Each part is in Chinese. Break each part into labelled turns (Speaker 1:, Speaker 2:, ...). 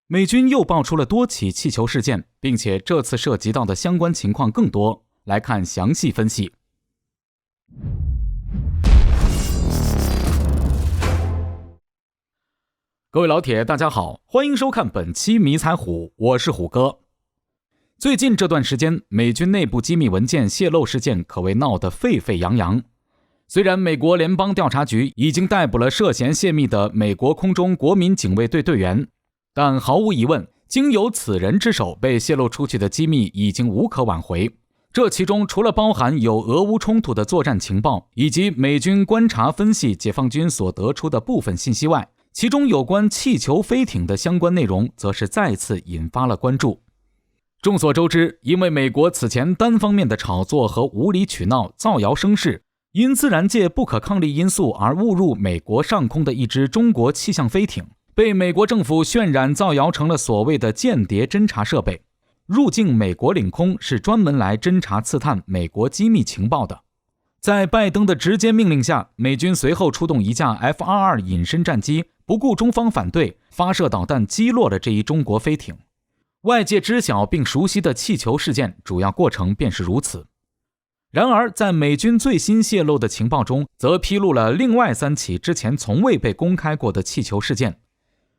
Speaker 1: 美军又爆出了多起气球事件，并且这次涉及到的相关情况更多。来看详细分析。各位老铁，大家好，欢迎收看本期迷彩虎，我是虎哥。最近这段时间，美军内部机密文件泄露事件可谓闹得沸沸扬扬。虽然美国联邦调查局已经逮捕了涉嫌泄密的美国空中国民警卫队队员，但毫无疑问，经由此人之手被泄露出去的机密已经无可挽回。这其中除了包含有俄乌冲突的作战情报，以及美军观察分析解放军所得出的部分信息外，其中有关气球飞艇的相关内容则是再次引发了关注。众所周知，因为美国此前单方面的炒作和无理取闹、造谣生事，因自然界不可抗力因素而误入美国上空的一支中国气象飞艇，被美国政府渲染造谣成了所谓的间谍侦察设备，入境美国领空是专门来侦察刺探美国机密情报的。在拜登的直接命令下，美军随后出动一架 F-22 隐身战机，不顾中方反对，发射导弹击落了这一中国飞艇。外界知晓并熟悉的气球事件主要过程便是如此。然而在美军最新泄露的情报中，则披露了另外3起之前从未被公开过的气球事件。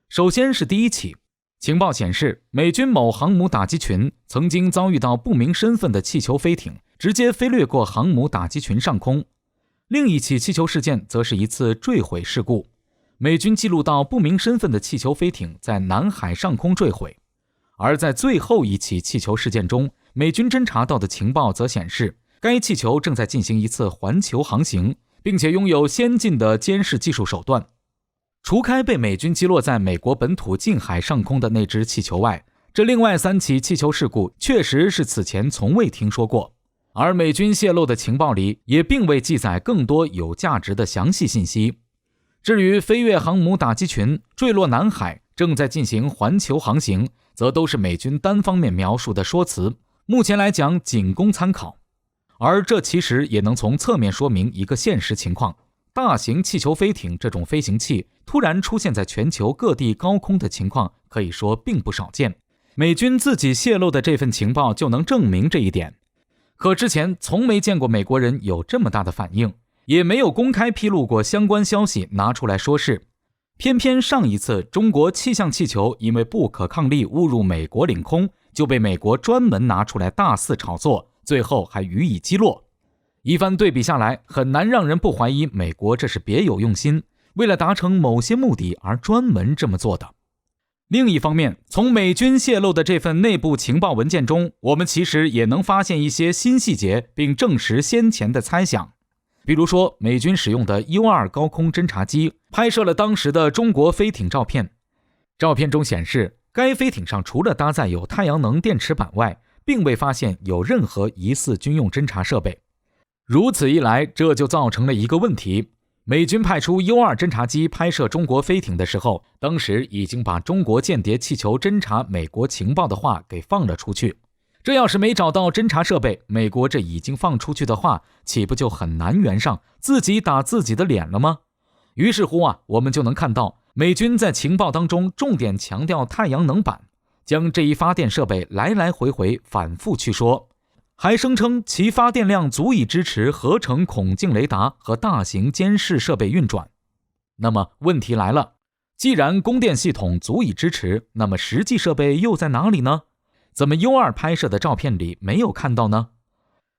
Speaker 1: 首先是第一起，情报显示，美军某航母打击群曾经遭遇到不明身份的气球飞艇，直接飞掠过航母打击群上空。另一起气球事件则是一次坠毁事故，美军记录到不明身份的气球飞艇在南海上空坠毁。而在最后一起气球事件中，美军侦察到的情报则显示，该气球正在进行一次环球航行，并且拥有先进的监视技术手段。除开被美军击落在美国本土近海上空的那只气球外，这另外3起气球事故确实是此前从未听说过，而美军泄露的情报里也并未记载更多有价值的详细信息。至于飞越航母打击群、坠落南海、正在进行环球航行，则都是美军单方面描述的说辞，目前来讲仅供参考。而这其实也能从侧面说明一个现实情况，大型气球飞艇这种飞行器突然出现在全球各地高空的情况可以说并不少见，美军自己泄露的这份情报就能证明这一点。可之前从没见过美国人有这么大的反应，也没有公开披露过相关消息拿出来说事。偏偏上一次中国气象气球因为不可抗力误入美国领空，就被美国专门拿出来大肆炒作，最后还予以击落。一番对比下来，很难让人不怀疑美国这是别有用心，为了达成某些目的而专门这么做的。另一方面，从美军泄露的这份内部情报文件中，我们其实也能发现一些新细节，并证实先前的猜想。比如说，美军使用的 U-2 高空侦察机拍摄了当时的中国飞艇照片。照片中显示，该飞艇上除了搭载有太阳能电池板外，并未发现有任何疑似军用侦察设备。如此一来，这就造成了一个问题，美军派出 U-2 侦察机拍摄中国飞艇的时候，当时已经把中国间谍气球侦察美国情报的话给放了出去。这要是没找到侦察设备，美国这已经放出去的话，岂不就很难圆上，自己打自己的脸了吗？于是乎我们就能看到，美军在情报当中重点强调太阳能板，将这一发电设备来来回回反复去说，还声称其发电量足以支持合成孔径雷达和大型监视设备运转。那么问题来了，既然供电系统足以支持，那么实际设备又在哪里呢？怎么 U-2 拍摄的照片里没有看到呢？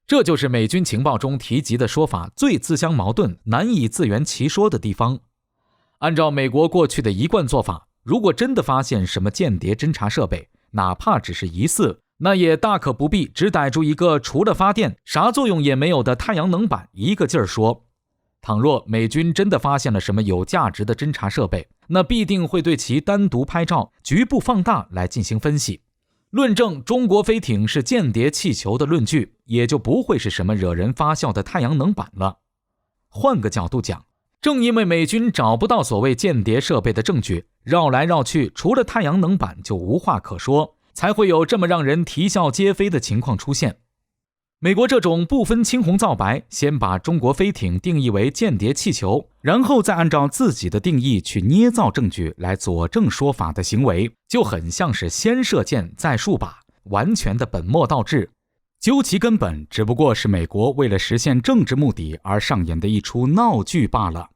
Speaker 1: 这就是美军情报中提及的说法最自相矛盾、难以自圆其说的地方。按照美国过去的一贯做法，如果真的发现什么间谍侦察设备，哪怕只是疑似，那也大可不必只逮住一个除了发电啥作用也没有的太阳能板一个劲儿说。倘若美军真的发现了什么有价值的侦察设备，那必定会对其单独拍照，局部放大来进行分析。论证中国飞艇是间谍气球的论据，也就不会是什么惹人发笑的太阳能板了。换个角度讲，正因为美军找不到所谓间谍设备的证据，绕来绕去，除了太阳能板就无话可说，才会有这么让人啼笑皆非的情况出现。美国这种不分青红皂白，先把中国飞艇定义为间谍气球，然后再按照自己的定义去捏造证据来佐证说法的行为，就很像是先射箭再树靶，完全的本末倒置。究其根本，只不过是美国为了实现政治目的而上演的一出闹剧罢了。